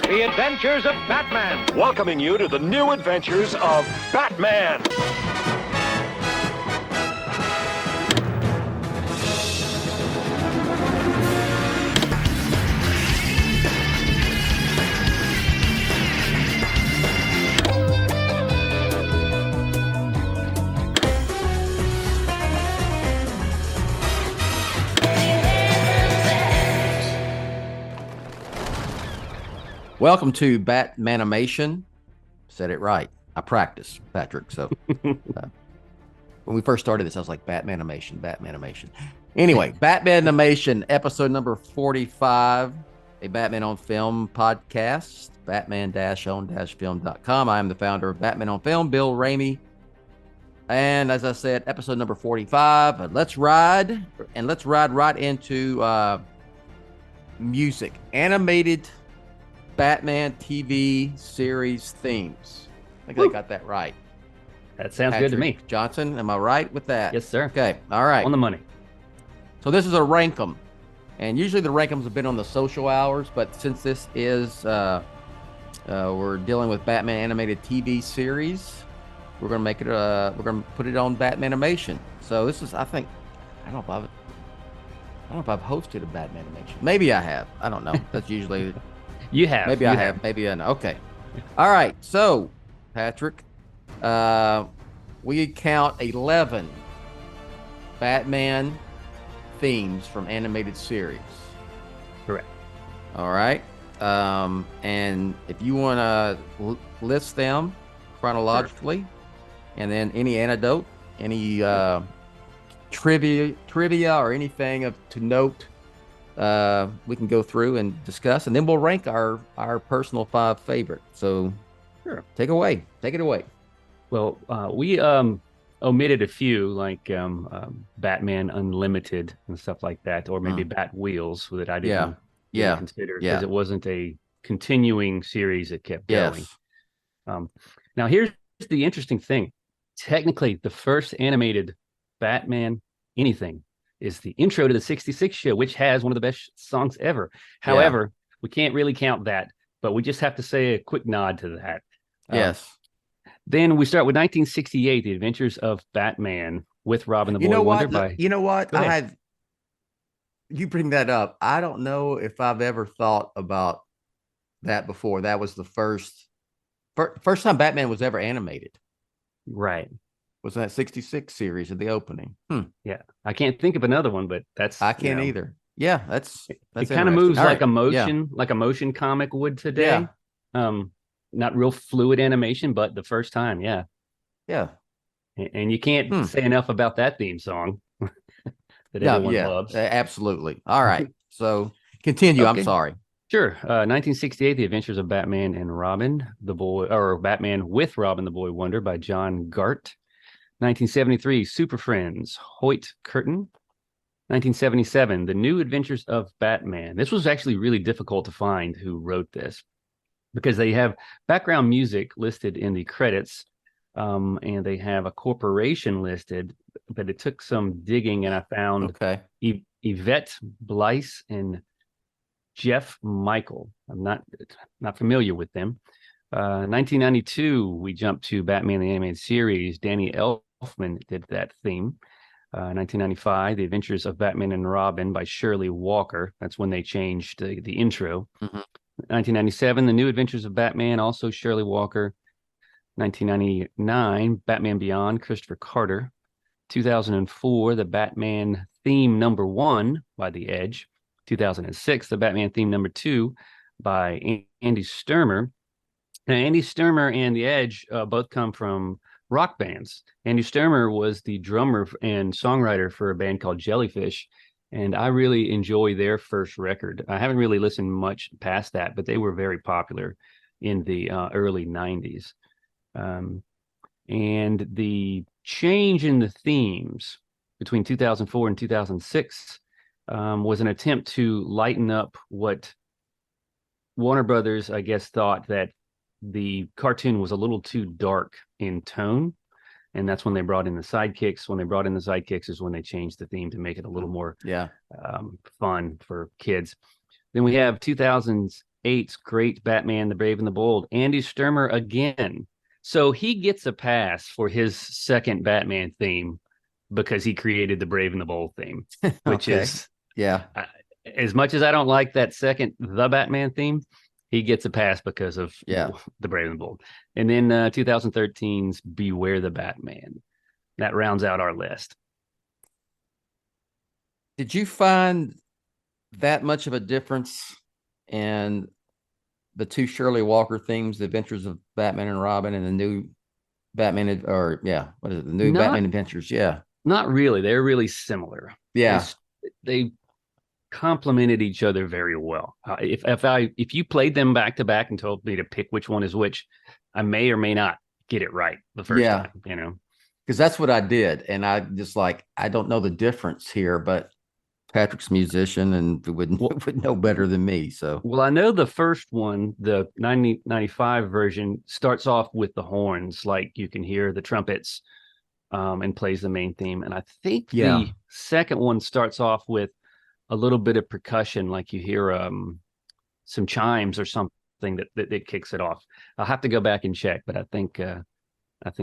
The Adventures of Batman. Welcoming you to the new adventures of Batman. Welcome to BATMANIMATIOn. Said it right. I practiced, Patrick. So when we first started this, I was like, BATMANIMATION. Anyway, BATMANIMATION, episode number 45, a Batman on Film podcast, batman-on-film.com. I am the founder of Batman on Film, Bill Ramey. And as I said, episode number 45. Let's ride right into music. Animated Batman TV series themes. I think I got that right. That sounds Patrick good to me. Johnson, am I right with that? Yes, sir. Okay, all right. On the money. So this is a Rank Em. And usually the Rank Ems have been on the social hours, but since this is, we're dealing with Batman animated TV series, we're going to make it, we're going to put it on Batmanimation. So this is, I don't know if I've hosted a Batmanimation. Maybe I have. I don't know. That's usually... You have. Maybe I have. Maybe I know. Okay. All right. So, Patrick, we count 11 Batman themes from animated series. Correct. All right. And if you want to list them chronologically, sure. And then any anecdote, any trivia or anything to note, we can go through and discuss, and then we'll rank our personal 5 favorite. So sure, take it away. Well, we omitted a few, like Batman Unlimited and stuff like that, or maybe Bat Wheels that I didn't consider because it wasn't a continuing series that kept going. Now here's the interesting thing. Technically, the first animated Batman anything is the intro to the 66 show, which has one of the best songs ever. However, we can't really count that, but we just have to say a quick nod to that. Yes. Then we start with 1968, The Adventures of Batman with Robin the Boy Wonder. You know what? You bring that up. I don't know if I've ever thought about that before. That was the first time Batman was ever animated. Right. Was that 66 series of the opening? Yeah, I can't think of another one, but I can't either. Yeah, that's it. Kind of moves like a motion, like a motion comic would today. Not real fluid animation, but the first time, yeah. And you can't say enough about that theme song that everyone loves. Absolutely. All right, so continue. Okay. I'm sorry. Sure. 1968, The Adventures of Batman and Robin, Batman with Robin the Boy Wonder by John Gart. 1973, Super Friends, Hoyt Curtin. 1977, The New Adventures of Batman. This was actually really difficult to find who wrote this because they have background music listed in the credits, and they have a corporation listed, but it took some digging, and I found Yvette Blyce and Jeff Michael. I'm not familiar with them. 1992, we jumped to Batman the Animated Series. Danny Elfman did that theme. 1995, The Adventures of Batman and Robin by Shirley Walker. That's when they changed the intro. 1997, The New Adventures of Batman, also Shirley Walker. 1999, Batman Beyond, Christopher Carter. 2004, the Batman theme number 1 by The Edge. 2006, the Batman theme number 2 by Andy Sturmer. Now, Andy Sturmer and The Edge both come from rock bands. Andy Sturmer was the drummer and songwriter for a band called Jellyfish, and I really enjoy their first record. I haven't really listened much past that, but they were very popular in the early 90s. And the change in the themes between 2004 and 2006 was an attempt to lighten up what Warner Brothers, I guess, thought that the cartoon was a little too dark in tone, and that's when they brought in the sidekicks. When they brought in the sidekicks is when they changed the theme to make it a little more fun for kids. Then we have 2000s 2008's great Batman, the Brave and the Bold, Andy Sturmer again. So he gets a pass for his second Batman theme because he created the Brave and the Bold theme, which Okay. is, Yeah. as much as I don't like that second, the Batman theme, he gets a pass because of the Brave and the Bold. And then 2013's Beware the Batman. That rounds out our list. Did you find that much of a difference in the two Shirley Walker themes, The Adventures of Batman and Robin, and the new Batman, what is it? The new Batman Adventures. Yeah. Not really. They're really similar. Yeah. They complemented each other very well. If you played them back to back and told me to pick which one is which, I may or may not get it right the first time, because that's what I did. And I just I don't know the difference here, but Patrick's a musician and would know better than me. So, well, I know the first one, the 1995 version, starts off with the horns, like you can hear the trumpets, and plays the main theme. And I think the second one starts off with a little bit of percussion, like you hear some chimes or something that kicks it off. I'll have to go back and check, but I think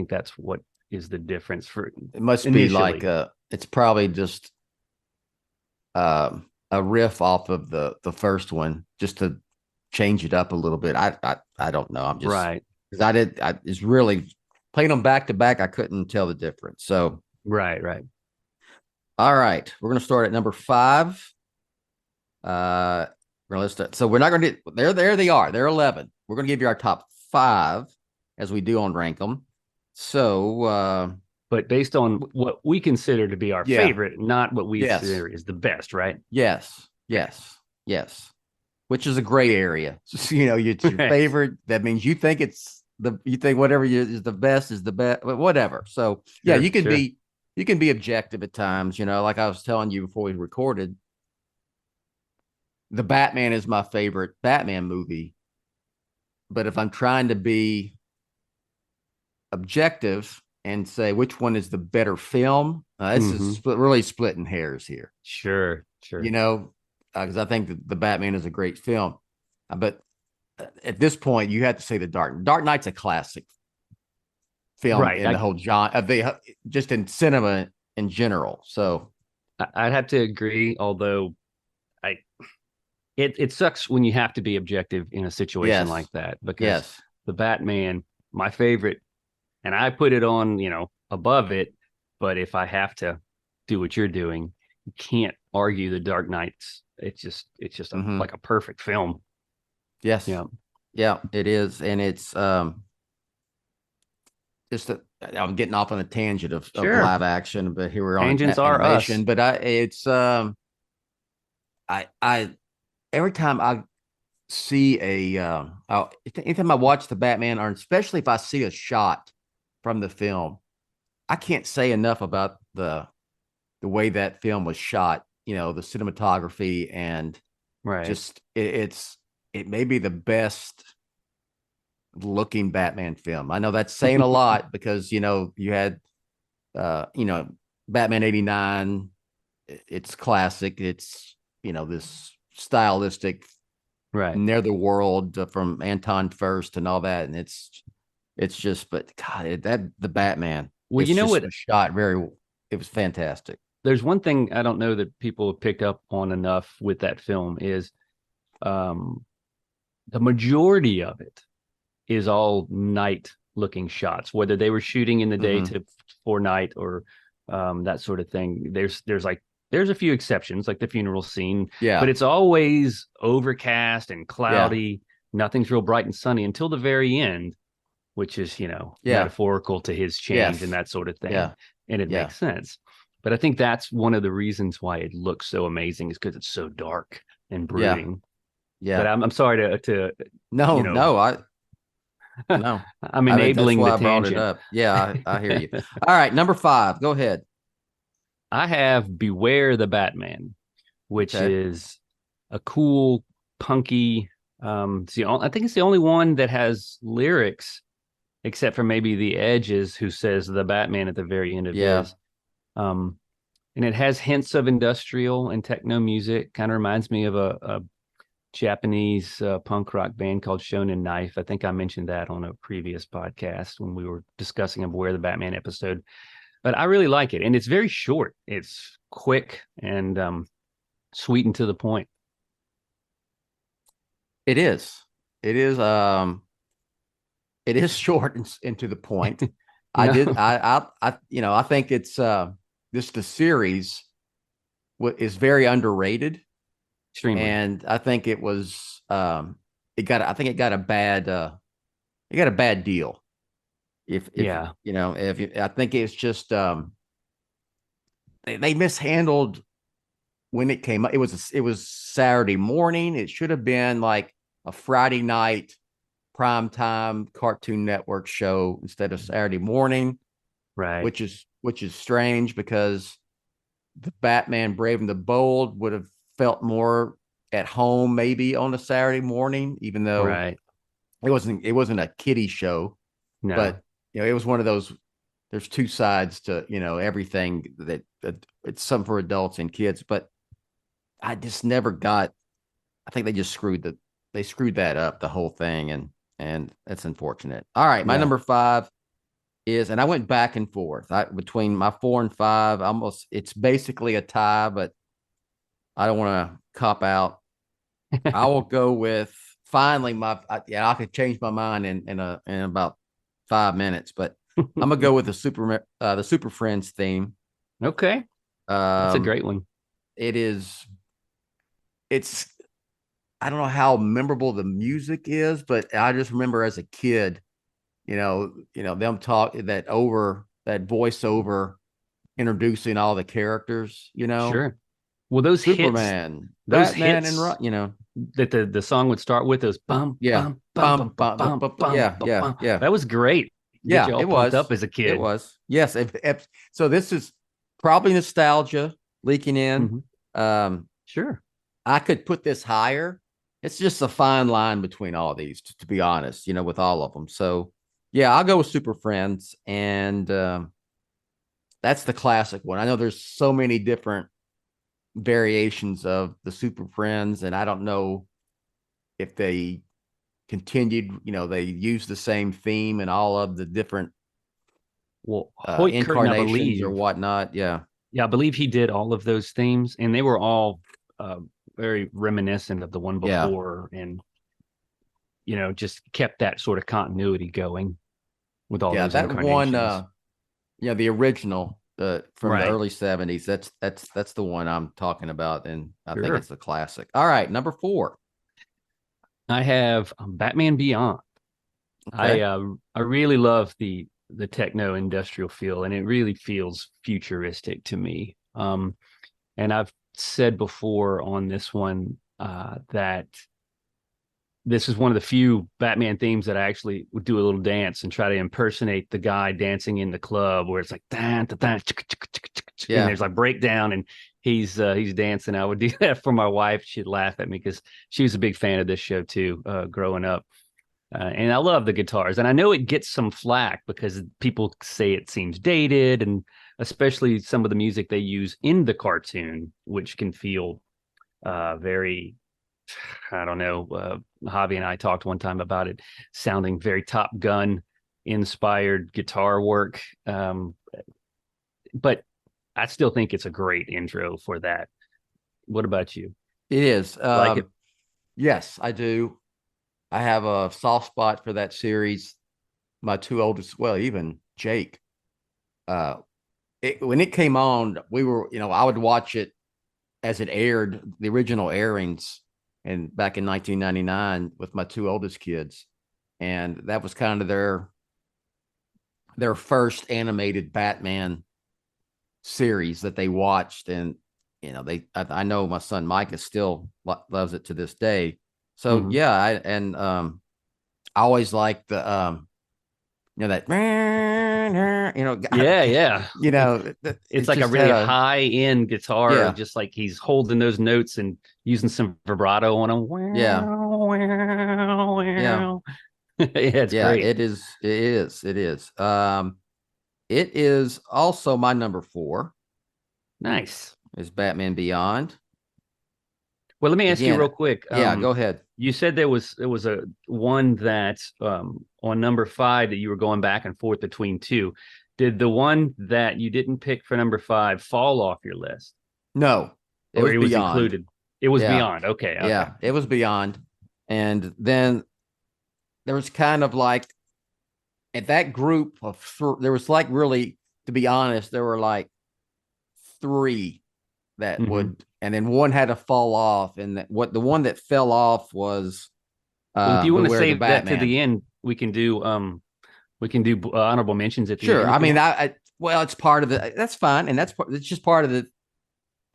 that's what is the difference for it. Must initially be it's probably just a riff off of the first one, just to change it up a little bit. I don't know. I'm just right, because it's really playing them back to back. I couldn't tell the difference. So right. All right, we're gonna start at number 5. We're gonna list it. So we're not gonna do there they are. They're 11. We're gonna give you our top 5 as we do on Rank 'Em. So but based on what we consider to be our favorite, not what we consider is the best, right? Yes. Which is a gray area. So, it's your favorite. That means you think whatever is the best, whatever. So you can be objective at times. Like I was telling you before we recorded, The Batman is my favorite Batman movie. But if I'm trying to be objective and say which one is the better film, this is really splitting hairs here. Sure. Because I think the Batman is a great film, but at this point you have to say the Dark Knight's a classic film, right? In the whole genre, just in cinema in general. So I'd have to agree. Although it sucks when you have to be objective in a situation like that, because the Batman, my favorite. And I put it on, above it. But if I have to do what you're doing, you can't argue the Dark Knights. It's just like a perfect film. Yes. Yeah, it is. And it's just that I'm getting off on a tangent of live action, but here we're on tangents are animation. us. But I every time I see anytime I watch the Batman, or especially if I see a shot from the film, I can't say enough about the way that film was shot, the cinematography, and just it may be the best looking Batman film. I know that's saying a lot because you had Batman 89, it's classic, it's this stylistic netherworld from Anton Furst and all that, and it's just, but God, the Batman. Well, what was shot it was fantastic. There's one thing I don't know that people have picked up on enough with that film is, the majority of it is all night looking shots, whether they were shooting in the day for night or that sort of thing. There's a few exceptions, like the funeral scene, but it's always overcast and cloudy. Nothing's real bright and sunny until the very end, which is, metaphorical to his change and that sort of thing. And it makes sense. But I think that's one of the reasons why it looks so amazing, is because it's so dark and brooding. Yeah. But I'm sorry to no, I'm enabling that's why the I brought tangent. it up. Yeah, I hear you. All right, number 5. Go ahead. I have Beware the Batman, which is a cool, punky. I think it's the only one that has lyrics, except for maybe the Edges, who says the Batman at the very end of his. And it has hints of industrial and techno music. Kind of reminds me of a Japanese punk rock band called Shonen Knife. I think I mentioned that on a previous podcast when we were discussing a Beware the Batman episode. But I really like it, and it's very short. It's quick and sweet and to the point. It is. It is. It is short and to the point. I think it's the series is very underrated. Extremely. And I think it was it got a bad deal. If I think it's just they mishandled when it came up. It was Saturday morning. It should have been like a Friday night primetime Cartoon Network show instead of Saturday morning. Right. Which is strange because the Batman Brave and the Bold would have felt more at home maybe on a Saturday morning, even though right. it wasn't a kiddie show. No. But it was one of those. There's two sides to everything that it's some for adults and kids. But I just never got. I think they just screwed that up, the whole thing, and that's unfortunate. All right, my number 5 is, and I went back and forth between my 4 and 5. It's basically a tie, but I don't want to cop out. I will go with finally I could change my mind in about 5 minutes, but I'm gonna go with the Super Friends theme. Okay, that's a great one. It's I don't know how memorable the music is, but I just remember as a kid, them talk that voiceover introducing all the characters, Sure. Well, those Superman, those Batman, hits, and that the song would start with those bum, yeah, bum, bum, bum, bum, bum, bum, yeah. That was great. Get you all pumped up as a kid. It was. Yes. So this is probably nostalgia leaking in. Mm-hmm. Sure. I could put this higher. It's just a fine line between all these, to be honest, with all of them. So yeah, I'll go with Super Friends, and that's the classic one. I know there's so many different variations of the Super Friends, and I don't know if they continued, they used the same theme in all of the different incarnations or whatnot. Yeah, I believe he did all of those themes, and they were all very reminiscent of the one before, and just kept that sort of continuity going with all those that incarnations. One, the original from the early 70s. That's the one I'm talking about, and I think it's a classic. All right, number 4. I have Batman Beyond. Okay. I really love the techno industrial feel, and it really feels futuristic to me. And I've said before on this one that this is one of the few Batman themes that I actually would do a little dance and try to impersonate the guy dancing in the club, where it's like dan, dan, dan, and there's like breakdown and he's dancing. I would do that for my wife. She'd laugh at me because she was a big fan of this show too, growing up. And I love the guitars, and I know it gets some flack because people say it seems dated, and especially some of the music they use in the cartoon, which can feel very, I don't know. Javi and I talked one time about it sounding very Top Gun inspired guitar work. But I still think it's a great intro for that. What about you? It is. Like it? Yes, I do. I have a soft spot for that series. My 2 oldest, well, even Jake. When it came on, we were, I would watch it as it aired, the original airings, and back in 1999 with my 2 oldest kids, and that was kind of their first animated Batman series that they watched, and I know my son Micah still loves it to this day. So yeah, I always liked the that it's like a really high end guitar, just like he's holding those notes and using some vibrato on them. It's great. It is. It is also my number 4. Nice. Is Batman Beyond. Well, let me ask you Again, real quick. yeah, go ahead. You said there was a one that on number 5 that you were going back and forth between two. Did the one that you didn't pick for number 5 fall off your list, No, it or was it was beyond. included? It was Yeah. beyond. Okay. Okay. Yeah, it was beyond. And then there was kind of like at that group of there was like really, to be honest, there were like 3 that would, and then one had to fall off, and the one that fell off was Well, if you want to Beware the save that to Batman. the end, we can do honorable mentions at the end. Sure. I mean, well, it's part of that's fine, and it's just part of the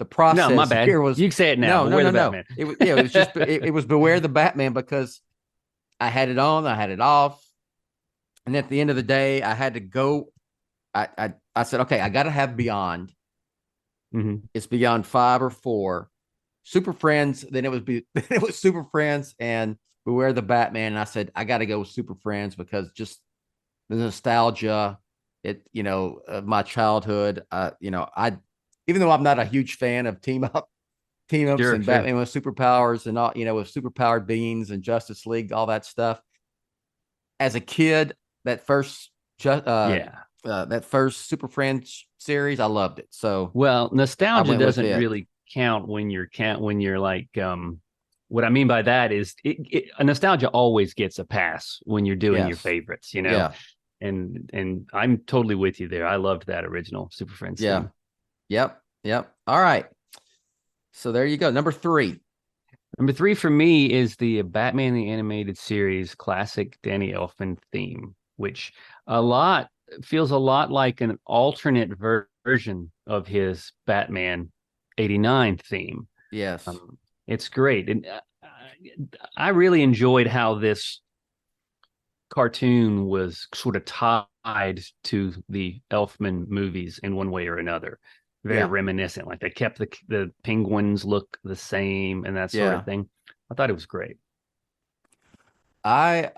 process. No, my bad. Here was You can say it now. no. Batman. It was it was just it was Beware the Batman, because I had it on, I had it off, and at the end of the day, I had to go. I said, okay, I got to have Beyond. It's Beyond 5 or 4, Super Friends. Then it was Super Friends and Beware the Batman. And I said, I got to go with Super Friends because just the nostalgia, of my childhood. Even though I'm not a huge fan of team ups and Batman with superpowers and all, with superpowered beings and Justice League, all that stuff. As a kid, that first that first Super Friends series, I loved it. So, well, nostalgia doesn't really count when you're like, what I mean by that is a nostalgia always gets a pass when you're doing your favorites, Yeah. And I'm totally with you there. I loved that original Super Friends. Yeah. Thing. Yep. All right. So there you go. Number 3. Number 3 for me is the Batman the Animated Series classic Danny Elfman theme, which feels a lot like an alternate version of his Batman 89 theme. Yes. It's great. And I really enjoyed how this cartoon was sort of tied to the Elfman movies in one way or another. Very reminiscent. Like they kept the penguins look the same and that sort of thing. I thought it was great. I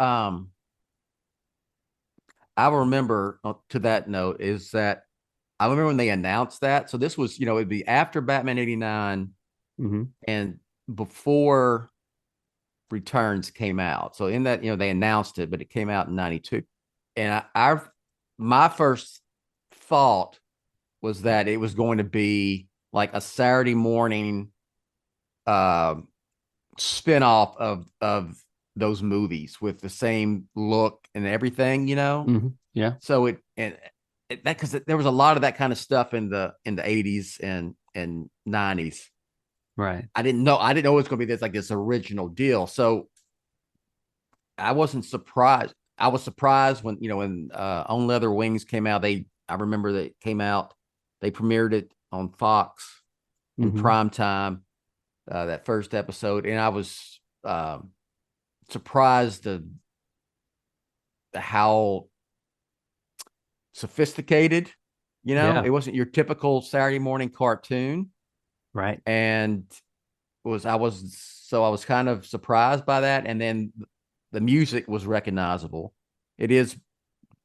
remember, to that note, is that I remember when they announced that. So this was, it'd be after Batman 89 and before Returns came out. So in that, they announced it, but it came out in 92. And my first thought was that it was going to be like a Saturday morning spinoff of those movies with the same look and everything, Yeah. So because there was a lot of that kind of stuff in the 80s and 90s. Right. I didn't know it was going to be this original deal. So I wasn't surprised. I was surprised when On Leather Wings came out. I remember that it came out. They premiered it on Fox in prime time, that first episode, and I was surprised at how sophisticated, it wasn't your typical Saturday morning cartoon. Right. And I was kind of surprised by that. And then the music was recognizable. It's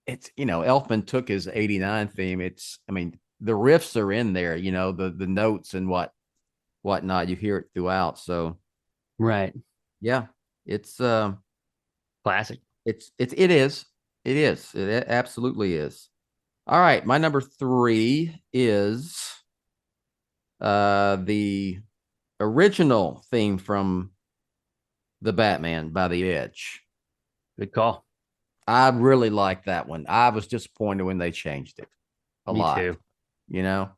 Elfman took his 89 theme. The riffs are in there, the notes and whatnot. You hear it throughout. So, right. Yeah, it's classic. It is. It absolutely is. All right. My number 3 is the original theme from The Batman by The Edge. Good call. I really like that one. I was disappointed when they changed it a lot. Me too. Yeah.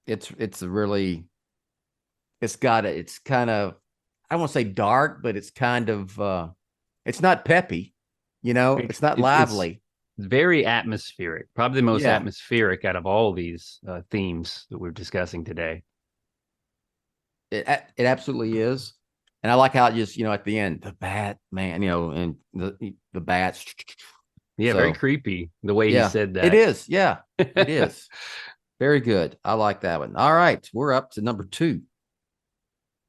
It's really, it's kind of, I don't want to say dark, but it's kind of, it's not peppy, it's not lively. It's very atmospheric, probably the most atmospheric out of all these themes that we're discussing today. It absolutely is. And I like how it just, at the end, the Batman, and the bats. Yeah, very creepy the way he said that. It is. Yeah, it is. Very good. I like that one. All right. We're up to number 2.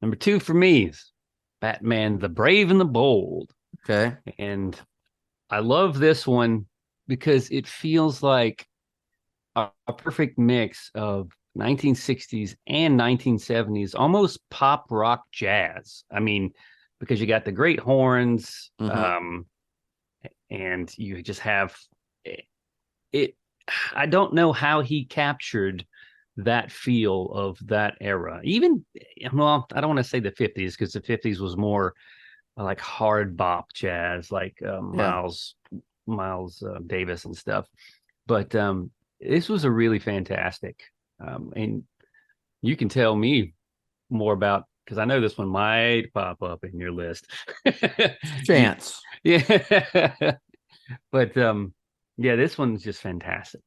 Number 2 for me is Batman the Brave and the Bold. Okay. And I love this one because it feels like a perfect mix of 1960s and 1970s, almost pop rock jazz. I mean, because you got the great horns, and you just have it. I don't know how he captured that feel of that era. Even, well, I don't want to say the 50s, because the 50s was more like hard bop jazz, like Miles Davis and stuff. But this was a really fantastic, and you can tell me more about, because I know this one might pop up in your list. Chance. Yeah. But yeah, this one's just fantastic.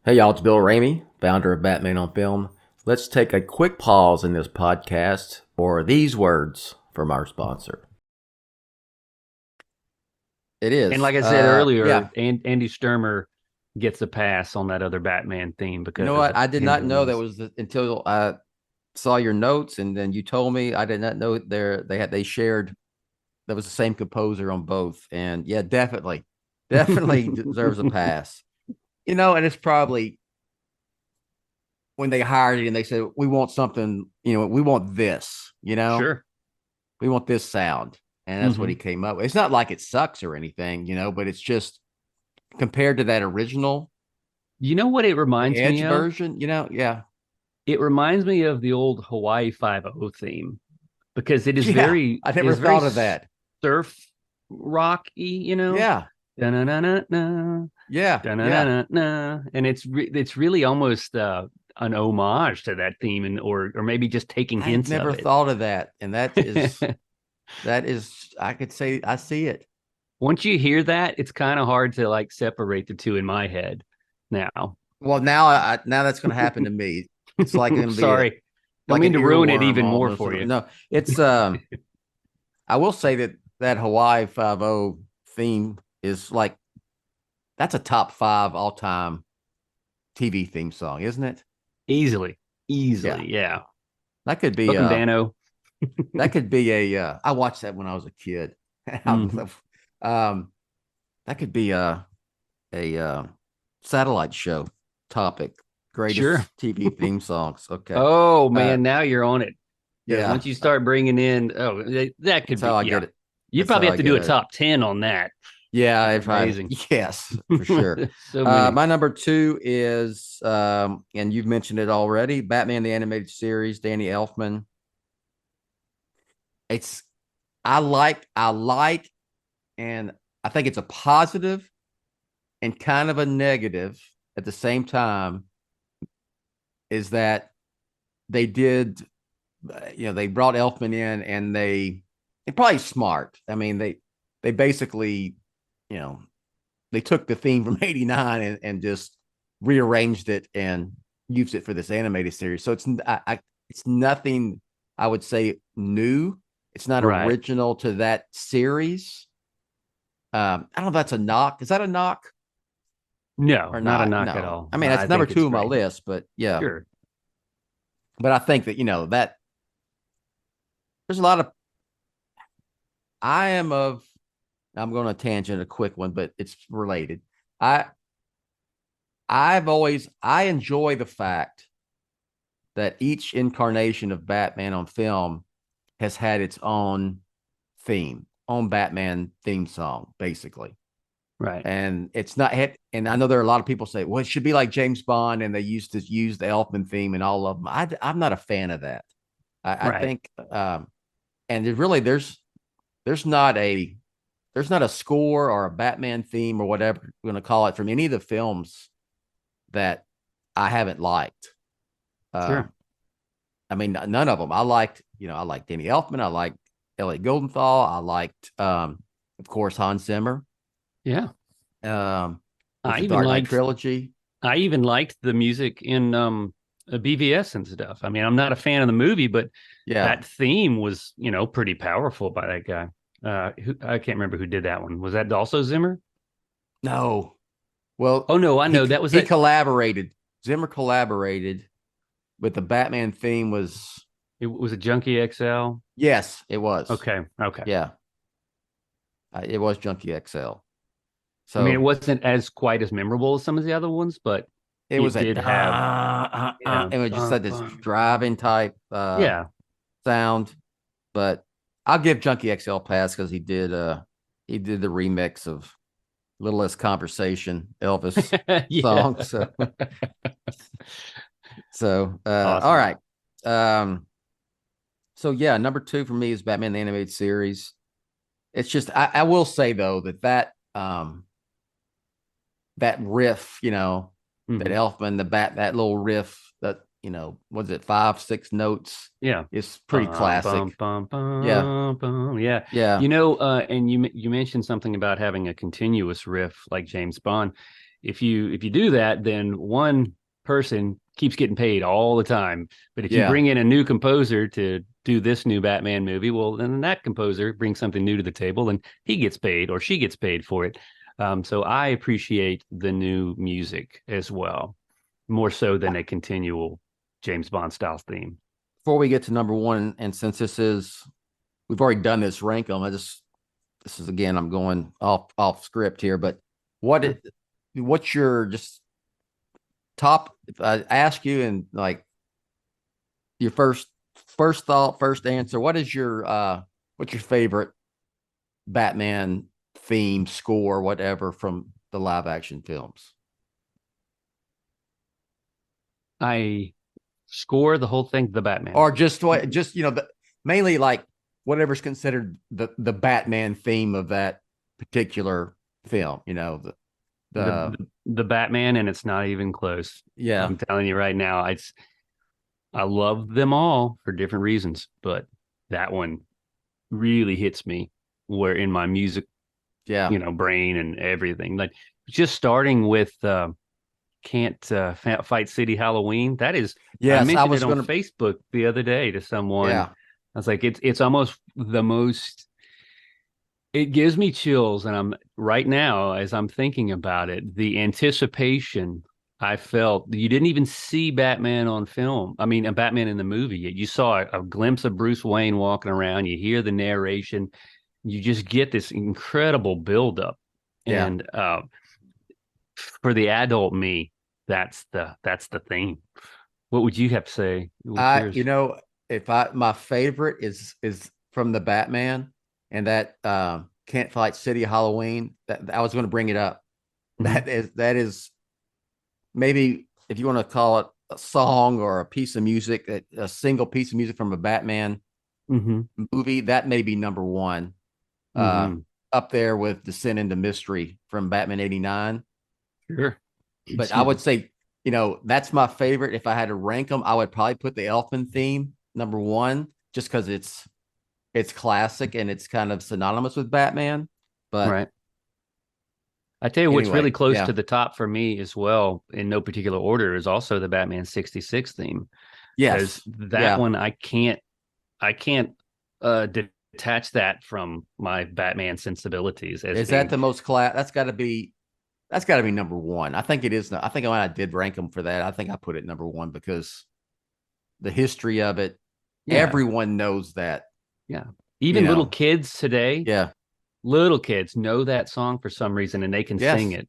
Hey y'all, it's Bill Ramey, founder of Batman on Film. Let's take a quick pause in this podcast for these words from our sponsor. It is. And like I said earlier, yeah. Andy Sturmer gets a pass on that other Batman theme, because You know what? I did not know that was until I saw your notes, and then you told me. I did not know they shared. That was the same composer on both, and yeah, definitely deserves a pass. You know, and it's probably when they hired it and they said, we want something, you know, we want this, you know, sure, we want this sound. And that's what he came up with. It's not like it sucks or anything, you know, but it's just compared to that original. You know what it reminds me of? Version, you know, yeah. It reminds me of the old Hawaii 5-0 theme, because it is very, I never thought of that. Surf rocky, you know? Yeah. Da-na-na-na-na. Yeah. Da-na-na-na-na. And it's really almost an homage to that theme, and or maybe just taking hints. I never thought of that. And that is I could say I see it. Once you hear that, it's kind of hard to like separate the two in my head now. Well, now that's going to happen to me. It's like going to be sorry. Don't mean to ruin it even more for you. No, it's I will say that Hawaii 5-0 theme is like, that's a top 5 all-time TV theme song, isn't it? Easily, yeah. That could be Dano. That could be I watched that when I was a kid. That could be a satellite show topic. Greatest TV theme songs. Okay. Oh man, now you're on it. Yeah. Once you start bringing in, that could That's be how I get it. You probably have to do a top 10 on that. Yeah, amazing. Yes, for sure. My number 2 is, and you've mentioned it already, Batman the Animated Series, Danny Elfman. I like, and I think it's a positive and kind of a negative at the same time, is that they did, you know, they brought Elfman in, and they're probably smart. I mean, they basically, you know, they took the theme from '89 and just rearranged it and used it for this animated series. So it's nothing, I would say, new. It's not original to that series. I don't know if that's a knock. Is that a knock? No, or not a knock at all. I mean, that's number 2 on my list, but yeah. Sure. But I think that, you know, that there's a lot of, I'm going to tangent a quick one, but it's related. I enjoy the fact that each incarnation of Batman on film has had its own Batman theme song, basically. Right. And it's not, and I know there are a lot of people say, well, it should be like James Bond, and they used to use the Elfman theme and all of them. I'm not a fan of that. I think, and there's not a score or a Batman theme or whatever we're going to call it from any of the films that I haven't liked. Sure. I mean, none of them. I liked Danny Elfman. I liked Elliot Goldenthal. I liked, of course, Hans Zimmer. Yeah. I even liked trilogy. I even liked the music in BVS and stuff. I mean, I'm not a fan of the movie, but that theme was, you know, pretty powerful by that guy. I can't remember who did that one. Was that also Zimmer? No. Well, oh no, I know that was. He collaborated. Zimmer collaborated, but the Batman theme was. It was a Junkie XL. Yes, it was. Okay. Yeah, it was Junkie XL. So I mean, it wasn't quite as memorable as some of the other ones, but it was did have yeah, it was just like this driving type yeah. sound. But I'll give Junkie XL pass because he did the remix of Little Less Conversation, Elvis song. So Awesome. all right. So yeah, number 2 for me is Batman the Animated Series. It's just I will say though that riff, that Elfman, that little riff, that was it 5-6 notes? Yeah, it's pretty classic. Yeah. Yeah. And you mentioned something about having a continuous riff like James Bond. If you do that, then one person keeps getting paid all the time. But if you bring in a new composer to do this new Batman movie, well, then that composer brings something new to the table, and he gets paid or she gets paid for it. So I appreciate the new music as well, more so than a continual James Bond style theme. Before we get to number 1, and since we've already done this rank them, this is again, I'm going off script here, but what's your just top? If I ask you and like your first thought, first answer, what's your favorite Batman theme, score, whatever from the live action films? I score the whole thing, the Batman, or just mainly like whatever's considered the Batman theme of that particular film. The Batman, and it's not even close. Yeah, I'm telling you right now, I love them all for different reasons, but that one really hits me where in my music, brain and everything. Like just starting with Can't Fight City Halloween. That is, I mentioned it on Facebook the other day to someone. Yeah. I was like, it's almost the most. It gives me chills, and I'm right now as I'm thinking about it, the anticipation I felt. You didn't even see Batman on film. I mean, a Batman in the movie. You saw a glimpse of Bruce Wayne walking around. You hear the narration. You just get this incredible buildup, and for the adult me, that's the theme. What would you have to say? My favorite is from the Batman, and that Can't Fight City Halloween. That I was going to bring it up. Mm-hmm. That is maybe, if you want to call it a song or a piece of music, a single piece of music from a Batman movie, that may be number 1. Up there with Descent into Mystery from Batman '89. Sure. But I would say, that's my favorite. If I had to rank them, I would probably put the Elfman theme number 1, just because it's classic and it's kind of synonymous with Batman. But right. I tell you what's really close to the top for me as well, in no particular order, is also the Batman '66 theme. Yes, that one I can't detach that from my Batman sensibilities. Is that the most class? That's got to be number 1. I think it is. I think when I did rank them for that, I think I put it number 1 because the history of it, everyone knows that. Yeah. Even little kids today. Yeah. Little kids know that song for some reason, and they can sing it,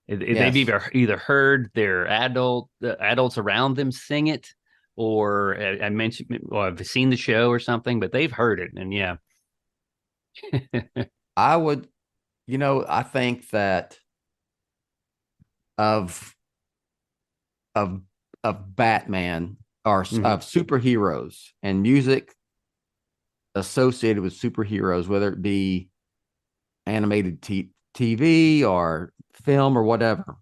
They've either heard their adults around them sing it, or I mentioned, or I've seen the show or something, but they've heard it. And I would, I think that of Batman or of superheroes and music associated with superheroes, whether it be animated TV or film or whatever,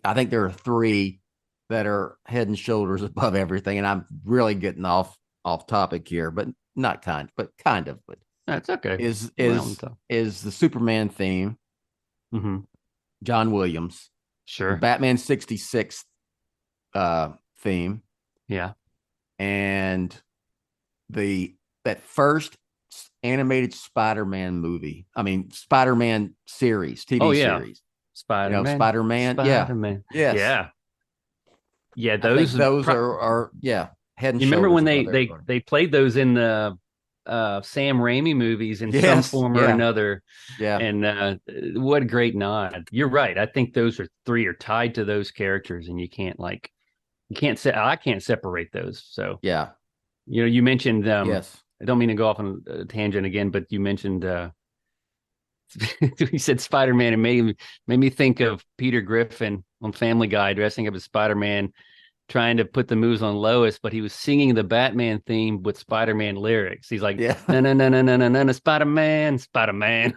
I think there are 3 that are head and shoulders above everything. And I'm really getting off topic here, but not kind of, but that's okay. Is the Superman theme, John Williams, sure, Batman '66 theme, and that first animated Spider-Man movie. I mean, Spider-Man series, TV series. Spider-Man. Spider-Man. Yes. Yeah. Those are head and shoulders. You remember when they played those in the Sam Ramey movies in some Yes, form or yeah, another. yeah, And what a great nod. You're right. I think those three are tied to those characters, and I can't separate those. So, yeah, you mentioned yes, I don't mean to go off on a tangent again, but you mentioned he said Spider-Man, and made me think of Peter Griffin on Family Guy dressing up as Spider-Man, trying to put the moves on Lois, but he was singing the Batman theme with Spider-Man lyrics. He's like, yeah, no, no, no, no, no, no, no, no, Spider-Man, Spider-Man.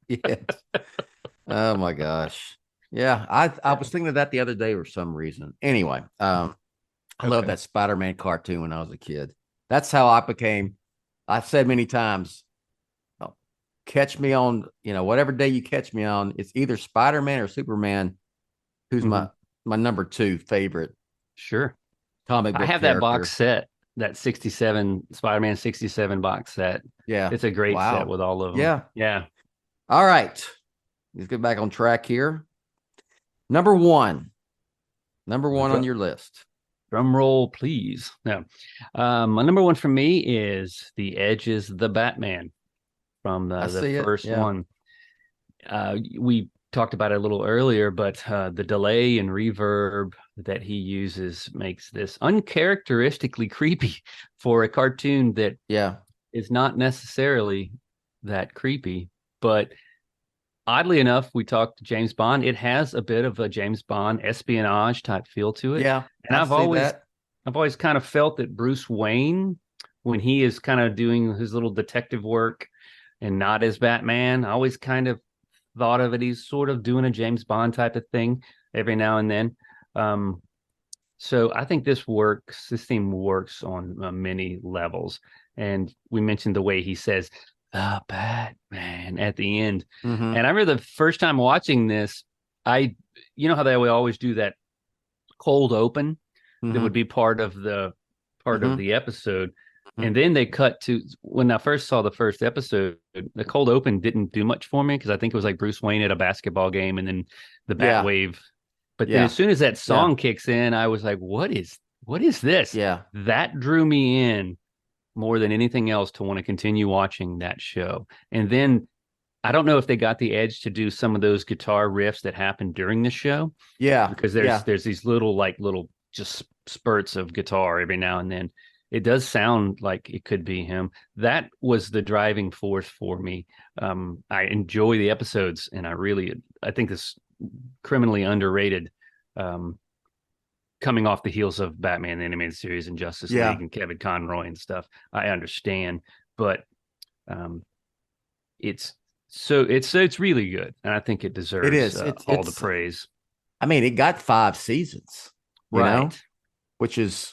yes. Oh my gosh. Yeah, I was thinking of that the other day for some reason. Anyway, I love that Spider-Man cartoon when I was a kid. That's how I became. I've said many times, catch me on, whatever day you catch me on, it's either Spider-Man or Superman, who's my number 2 favorite Sure. comic I book have that box character. set, that 67 Spider-Man 67 box set. Yeah. It's a great set Wow. with all of them. Yeah. Yeah. All right. Let's get back on track here. Number one. Number one on your list. Drum roll, please. No. My number one for me is The Edge the Batman from I the see it. first Yeah. one. We talked about it a little earlier, but the delay and reverb that he uses makes this uncharacteristically creepy for a cartoon that Yeah. is not necessarily that creepy. But oddly enough, we talked to James Bond. It has a bit of a James Bond espionage type feel to it. Yeah. And I see that. I've always kind of felt that Bruce Wayne, when he is kind of doing his little detective work and not as Batman, I always kind of thought of it. He's sort of doing a James Bond type of thing every now and then. So I think this theme works on many levels. And we mentioned the way he says, the Batman at the end. Mm-hmm. And I remember the first time watching this, you know how they always do that cold open that would be part of the episode. And then they cut to when I first saw the first episode, the cold open didn't do much for me because I think it was like Bruce Wayne at a basketball game and then the bat wave. But then as soon as that song kicks in, I was like, what is this? Yeah. That drew me in more than anything else to want to continue watching that show. And then I don't know if they got the Edge to do some of those guitar riffs that happened during the show. Yeah. Because there's these little just spurts of guitar every now and then. It does sound like it could be him. That was the driving force for me. I enjoy the episodes, and I think this criminally underrated, coming off the heels of Batman the Animated Series and Justice League and Kevin Conroy and stuff. I understand, but it's really good, and I think it deserves all the praise. I mean, it got 5 seasons, you know, which is,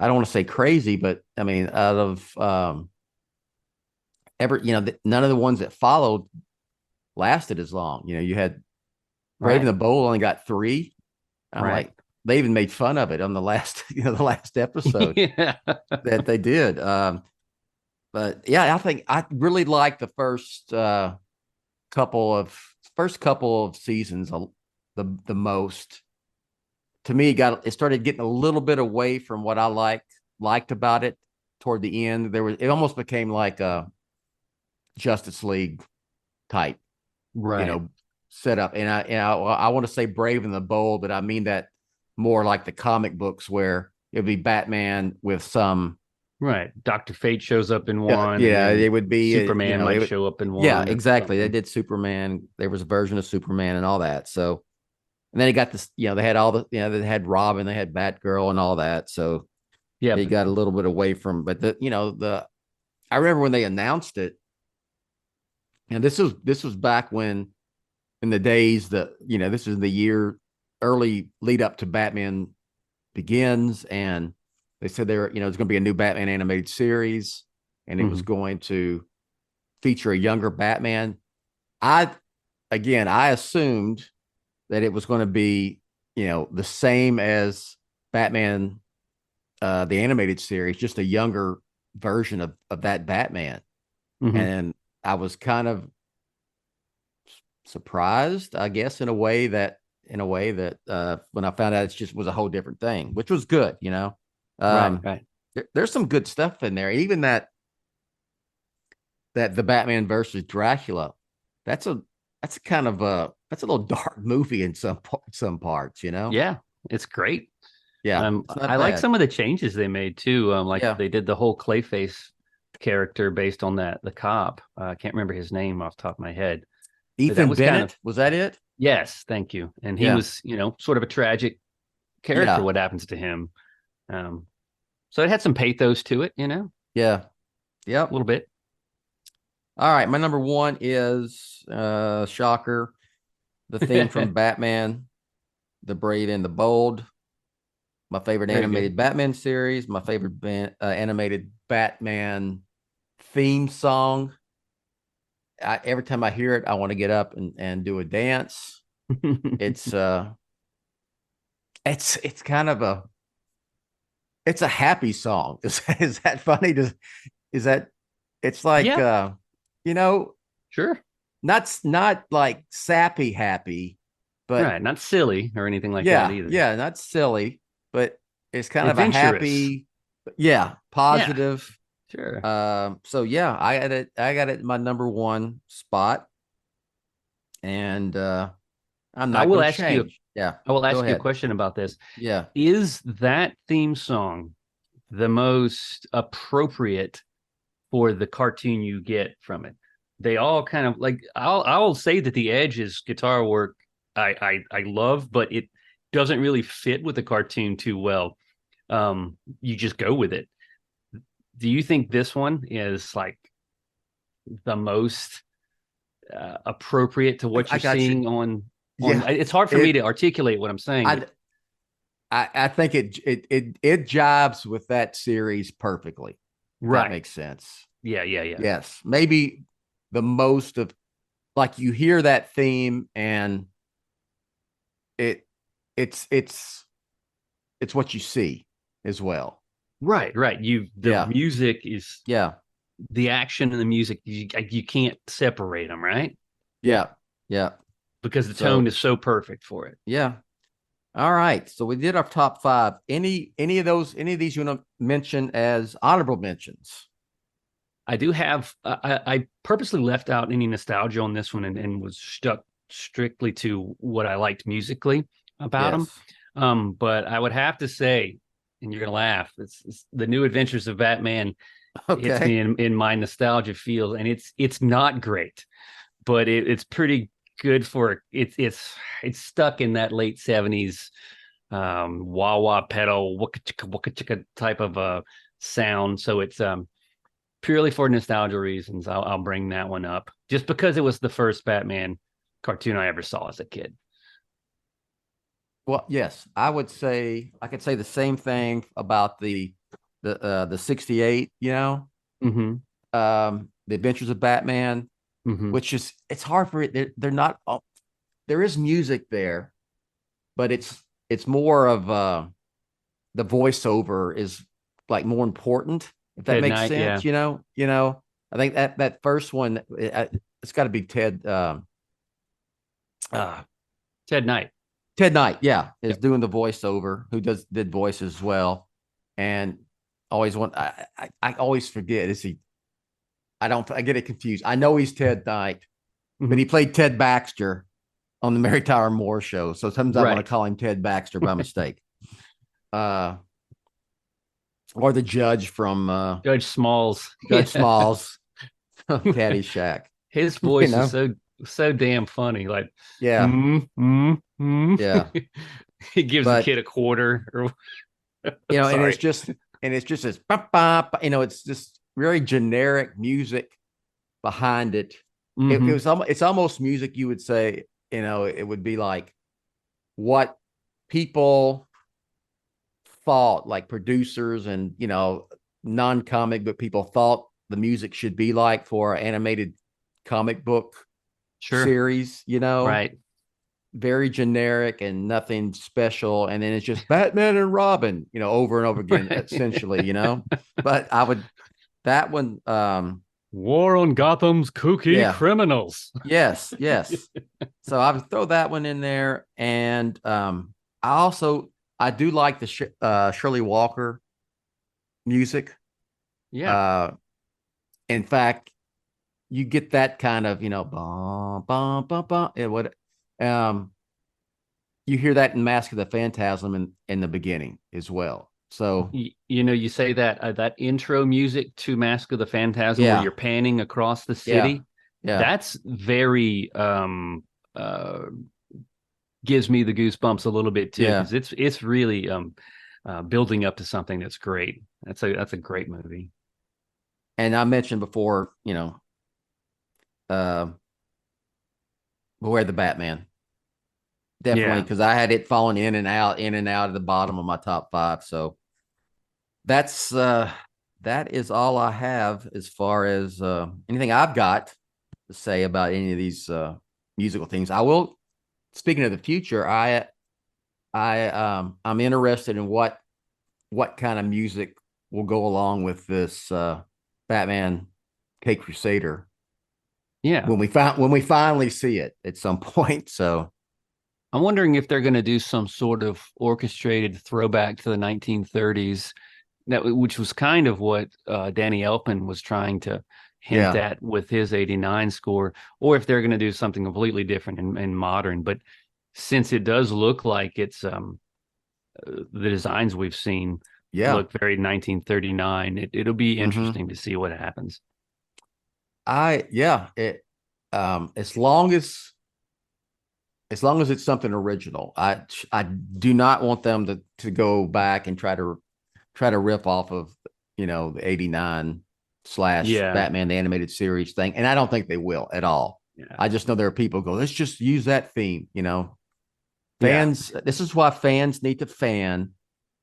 I don't want to say crazy, but I mean, out of none of the ones that followed lasted as long. You had Brave and the Bold only got 3. I'm like, they even made fun of it on the last, the last episode that they did. But yeah, I think I really liked the first couple of seasons the most. To me, it started getting a little bit away from what I liked about it toward the end. It almost became like a Justice League type, setup. And I want to say Brave and the Bold, but I mean that more like the comic books where it'd be Batman with some. Right. Dr. Fate shows up in one. Yeah, it would be Superman might show up in one. Yeah, exactly. They did Superman. There was a version of Superman and all that. So, and then they got this, they had all the, they had Robin, they had Batgirl and all that. So yeah, they got a little bit away from, but I remember when they announced it, and this was back when, in the days that, this is the year early lead up to Batman Begins, and they said there's going to be a new Batman animated series, and it was going to feature a younger Batman. I assumed that it was going to be, the same as Batman, the animated series, just a younger version of that Batman. And I was kind of surprised, I guess, in a way that when I found out it just was a whole different thing, which was good, right. there's some good stuff in there. Even that the Batman versus Dracula, that's a that's a little dark movie in some parts, you know? Yeah, it's great. Yeah, it's not I like bad. some of the changes they made too. Like Yeah, they did the whole Clayface character based on the cop. I can't remember his name off the top of my head. But that Ethan was kind of, Bennett, was that it? yes, thank you. And he Yeah, was, sort of a tragic character. yeah, What happens to him? Um, so it had some pathos to it, a yeah, yep. little bit. All right, my number one is shocker, the theme from Batman, The Brave and the Bold. My favorite Very animated good. Batman series, my favorite animated Batman theme song. Every time I hear it, I want to get up and do a dance. It's it's kind of it's a happy song. Is that funny? Is that it's like Yeah, you know, sure. not like sappy happy, but Right. Not silly or anything like that yeah, either. yeah, not silly, but it's kind of a Adventurous. happy, yeah, Yeah, positive. sure. So yeah, I got it in my number one spot, and I'm I not will going to ask you change. Yeah, I will go ask you a ahead. question about this. Yeah. Is that theme song the most appropriate for the cartoon you get from it? They all kind of like I'll say that the Edge's guitar work I love, but it doesn't really fit with the cartoon too well. You just go with it. Do you think this one is like the most appropriate to what I you're got you. seeing on Yeah, it's hard for me it. to articulate what I'm saying, I but I think it jibes with that series perfectly. If that right. makes sense. Yeah. Yes, maybe the most of like you hear that theme and it it's it's it's what you see as well. Right. The Yeah, music is yeah, the action and the music. You can't separate them, right? yeah, yeah. Because the tone So is so perfect for it. yeah. All right. So we did our top five. Any of these you want to mention as honorable mentions? I do have. I purposely left out any nostalgia on this one and was stuck strictly to what I liked musically about them. Yes. But I would have to say, and you're gonna laugh. It's the New Adventures of Batman hits Okay. me in my nostalgia field, and it's not great, but it's pretty good for it's stuck in that late 70s wah wah pedal waka chicka type of sound. So it's purely for nostalgia reasons. I'll bring that one up just because it was the first Batman cartoon I ever saw as a kid. Well, yes, I could say the same thing about the 68, Mm-hmm. The Adventures of Batman, Mm-hmm. which is it's hard for it. They're not there is music there, but it's more of the voiceover is like more important, if that Ted makes Knight, yeah. sense, I think that first one it's got to be uh Ted Knight. Ted Knight, yeah, is Yep. doing the voiceover, who did voices as well, and always want I always forget is he I get it confused. I know he's Ted Knight, but Mm-hmm. he played Ted Baxter on the Mary Tyler Moore show, so sometimes I want to Right. call him Ted Baxter by mistake. Uh, or the judge from Judge Smalls. Judge Yeah. Smalls from Caddyshack. His You voice is know, so damn funny. Like, yeah, yeah, He gives the but kid a quarter. Or and sorry. it's just this, bop, bop, it's just very generic music behind it. It Mm-hmm. was it's almost music you would say, it would be like what people thought, like producers and non-comic book people thought the music should be like for an animated comic book Sure. series, Right. very generic and nothing special. And then it's just Batman and Robin, over and over again, essentially, But that one, War on Gotham's kooky yeah, criminals. yes. So I would throw that one in there. And I do like the Shirley Walker music. Yeah. In fact, you get that kind of, bum, bum, bum, bum. You hear that in Mask of the Phantasm in the beginning as well. So You say that that intro music to Mask of the Phantasm where yeah, you're panning across the yeah, city, yeah, that's very gives me the goosebumps a little bit too, yeah. because it's really building up to something that's great. That's a great movie. And I mentioned before, Beware the Batman. Definitely, Yeah. because I had it falling in and out of the bottom of my top 5. So that's that is all I have as far as anything I've got to say about any of these musical things. I will. Speaking of the future, I'm interested in what kind of music will go along with this Batman Caped Crusader Yeah. when we finally see it at some point. So I'm wondering if they're going to do some sort of orchestrated throwback to the 1930s, which was kind of what Danny Elfman was trying to hint yeah, at with his 89 score, or if they're going to do something completely different and modern. But since it does look like it's the designs we've seen yeah. look very 1939, it'll be Mm-hmm. interesting to see what happens. It as long as it's something original. I do not want them to go back and try to rip off of the 89 slash Yeah. Batman the animated series thing, and I don't think they will at all. Yeah. I just know there are people go, let's just use that theme. Yeah. Fans. This is why fans need to fan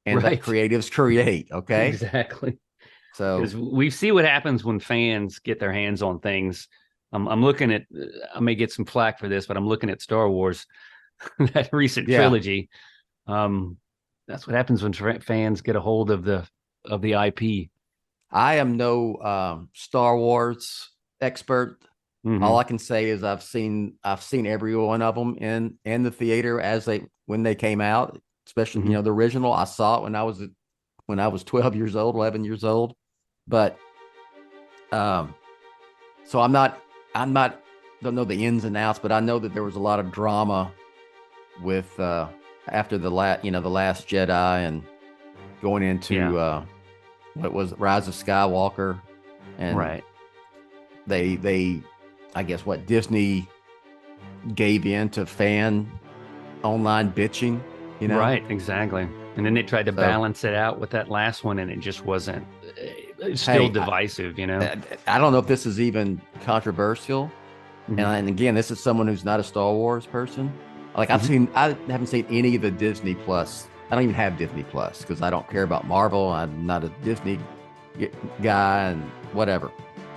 and let Right. creatives create. Okay, Exactly. so Because we see what happens when fans get their hands on things. I'm looking at, I may get some flack for this, but I'm looking at Star Wars, that recent yeah, trilogy. That's what happens when fans get a hold of the IP. I am no Star Wars expert. All Mm-hmm. I can say is I've seen every one of them in the theater when they came out, especially Mm-hmm. the original. I saw it when I was 12 years old, 11 years old. But so I'm not don't know the ins and outs, but I know that there was a lot of drama with after the Last Jedi and going into Yeah. what was it, Rise of Skywalker, and Right. they I guess what Disney gave in to fan online bitching, Right. Exactly. And then they tried to So, balance it out with that last one, and it just wasn't. It's still hey, divisive, I don't know if this is even controversial. Mhm. And again, this is someone who's not a Star Wars person. Like Mhm. I haven't seen any of the Disney Plus. I don't even have Disney Plus because I don't care about Marvel. I'm not a Disney guy and whatever.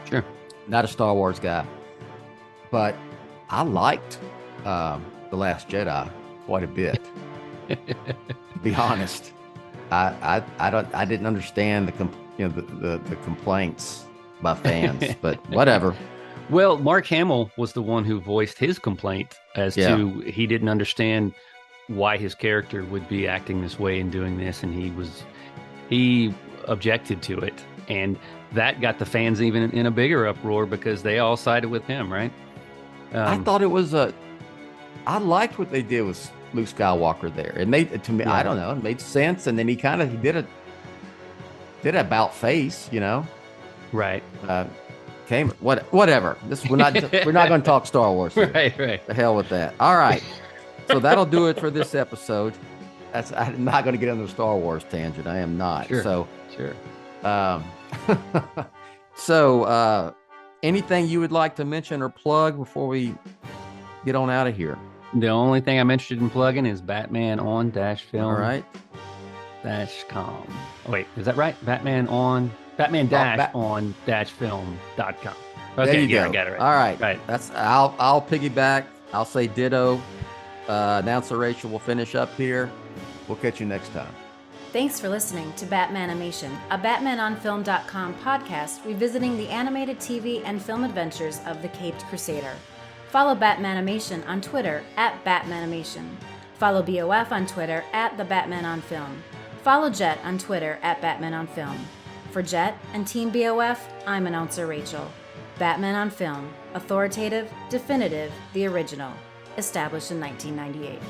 Sure. Not a Star Wars guy. But I liked The Last Jedi quite a bit. To be honest, I didn't understand the complaints by fans, but whatever. Well, Mark Hamill was the one who voiced his complaint as to he didn't understand why his character would be acting this way and doing this, and he objected to it, and that got the fans even in a bigger uproar because they all sided with him, right? I thought it was I liked what they did with Luke Skywalker there. It made to me, I don't know, it made sense, and then he did an about face, Right. Whatever. We're not going to talk Star Wars here. Right. The hell with that. All right. So that'll do it for this episode. I'm not going to get on the Star Wars tangent. I am not. Sure. So Sure. So anything you would like to mention or plug before we get on out of here? The only thing I'm interested in plugging is Batman on -film. All right. -com. Oh, wait, is that right? Batman on film.com. Okay, There you yeah, go. I got it right. All right. Right. I'll piggyback. I'll say ditto. Announcer Rachel will finish up here. We'll catch you next time. Thanks for listening to Batmanimation, a BatmanOnFilm.com podcast revisiting the animated TV and film adventures of the Caped Crusader. Follow Batmanimation on Twitter @Batmanimation. Follow BOF on Twitter @TheBatmanOnFilm. Follow Jett on Twitter @BatmanOnFilm. For Jett and Team BOF, I'm announcer Rachel. Batman on Film, authoritative, definitive, the original, established in 1998.